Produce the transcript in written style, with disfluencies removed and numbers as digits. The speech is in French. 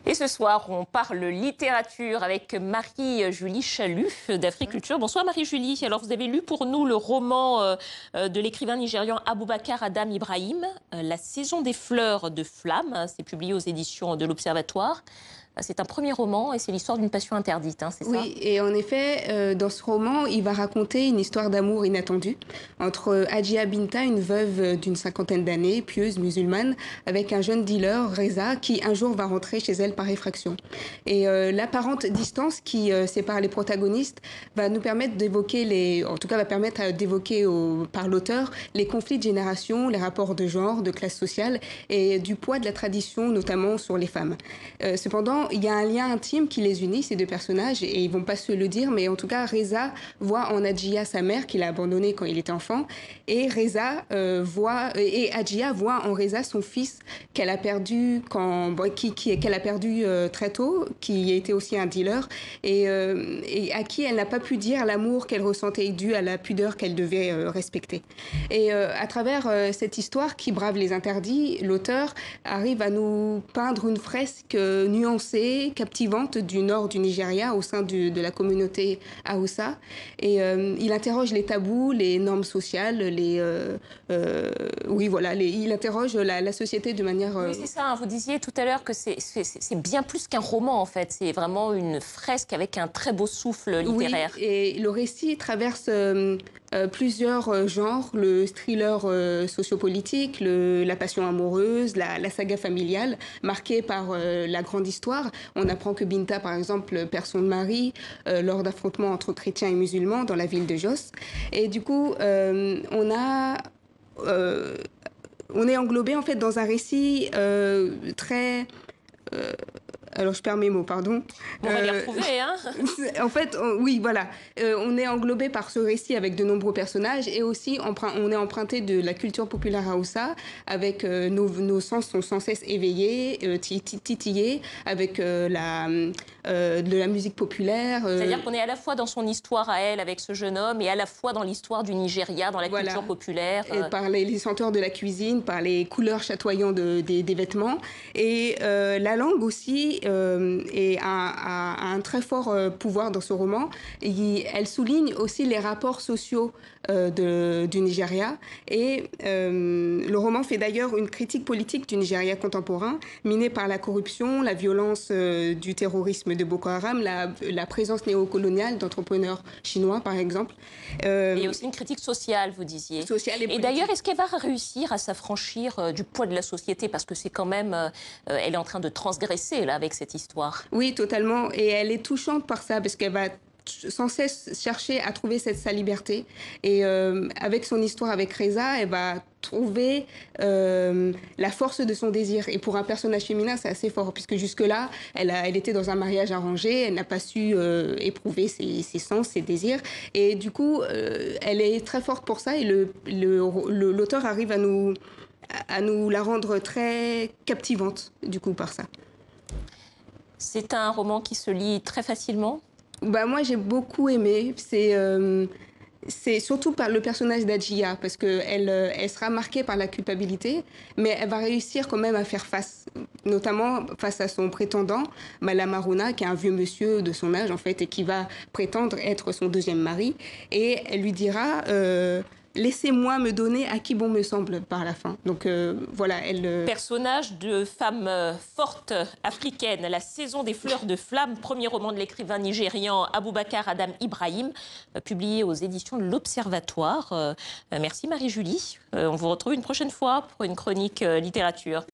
Et ce soir, on parle littérature avec Marie-Julie Chalut d'Africulture. Bonsoir Marie-Julie. Alors vous avez lu pour nous le roman de l'écrivain nigérian Aboubacar Adam Ibrahim, La saison des fleurs de flammes. C'est publié aux éditions de l'Observatoire. C'est un premier roman et c'est l'histoire d'une passion interdite, hein, c'est ça? Oui, et en effet, dans ce roman, il va raconter une histoire d'amour inattendue entre Adjia Binta, une veuve d'une cinquantaine d'années, pieuse musulmane, avec un jeune dealer, Reza, qui un jour va rentrer chez elle par effraction. Et l'apparente distance qui sépare les protagonistes va nous permettre d'évoquer en tout cas va permettre d'évoquer par l'auteur les conflits de génération, les rapports de genre, de classe sociale et du poids de la tradition, notamment sur les femmes. Cependant, il y a un lien intime qui les unit, ces deux personnages, et ils vont pas se le dire, mais en tout cas, Reza voit en Adjia sa mère qu'il a abandonnée quand il était enfant, et Adjia voit en Reza son fils qu'elle a perdu qu'elle a perdu très tôt, qui était aussi un dealer, et à qui elle n'a pas pu dire l'amour qu'elle ressentait dû à la pudeur qu'elle devait respecter. Et à travers cette histoire qui brave les interdits, l'auteur arrive à nous peindre une fresque nuancée, captivante du nord du Nigeria au sein de la communauté Hausa. Et il interroge les tabous, les normes sociales, il interroge la société de manière... Oui, c'est ça, hein. Vous disiez tout à l'heure que c'est bien plus qu'un roman, en fait. C'est vraiment une fresque avec un très beau souffle littéraire. Oui, et le récit traverse plusieurs genres, le thriller sociopolitique, la passion amoureuse, la saga familiale, marquée par la grande histoire. On apprend que Binta, par exemple, perd son mari lors d'affrontements entre chrétiens et musulmans dans la ville de Jos. Et du coup, on est englobé en fait dans un récit très... alors, je perds mes mots, pardon. On va les retrouver, hein. En fait, oui, voilà. On est englobé par ce récit avec de nombreux personnages et aussi on est emprunté de la culture populaire Hausa avec nos sens sont sans cesse éveillés, titillés, avec de la musique populaire. C'est-à-dire qu'on est à la fois dans son histoire à elle avec ce jeune homme et à la fois dans l'histoire du Nigeria, dans la culture populaire. Et par les senteurs de la cuisine, par les couleurs chatoyantes des vêtements. Et la langue aussi a un très fort pouvoir dans ce roman. Elle souligne aussi les rapports sociaux du Nigeria. Et le roman fait d'ailleurs une critique politique du Nigeria contemporain, miné par la corruption, la violence du terrorisme de Boko Haram, la présence néocoloniale d'entrepreneurs chinois, par exemple. Et aussi une critique sociale, vous disiez. Sociale et d'ailleurs, est-ce qu'elle va réussir à s'affranchir du poids de la société? Parce que c'est quand même... elle est en train de transgresser, là, avec cette histoire. Oui, totalement. Et elle est touchante par ça, parce qu'elle va sans cesse chercher à trouver sa liberté. Et avec son histoire avec Reza, elle va trouver la force de son désir. Et pour un personnage féminin, c'est assez fort, puisque jusque-là, elle était dans un mariage arrangé, elle n'a pas su éprouver ses sens, ses désirs. Et du coup, elle est très forte pour ça, et l'auteur arrive à nous la rendre très captivante, du coup, par ça. C'est un roman qui se lit très facilement? Bah, moi, j'ai beaucoup aimé. C'est surtout par le personnage d'Adjia, parce qu'elle sera marquée par la culpabilité, mais elle va réussir quand même à faire face, notamment face à son prétendant, Malam Haruna, qui est un vieux monsieur de son âge, en fait, et qui va prétendre être son deuxième mari. Et elle lui dira... laissez-moi me donner à qui bon me semble par la fin. Donc voilà, elle... Personnage de femme forte africaine, La saison des fleurs de flammes, premier roman de l'écrivain nigérian Aboubacar Adam Ibrahim, publié aux éditions de l'Observatoire. Merci Marie-Julie. On vous retrouve une prochaine fois pour une chronique littérature.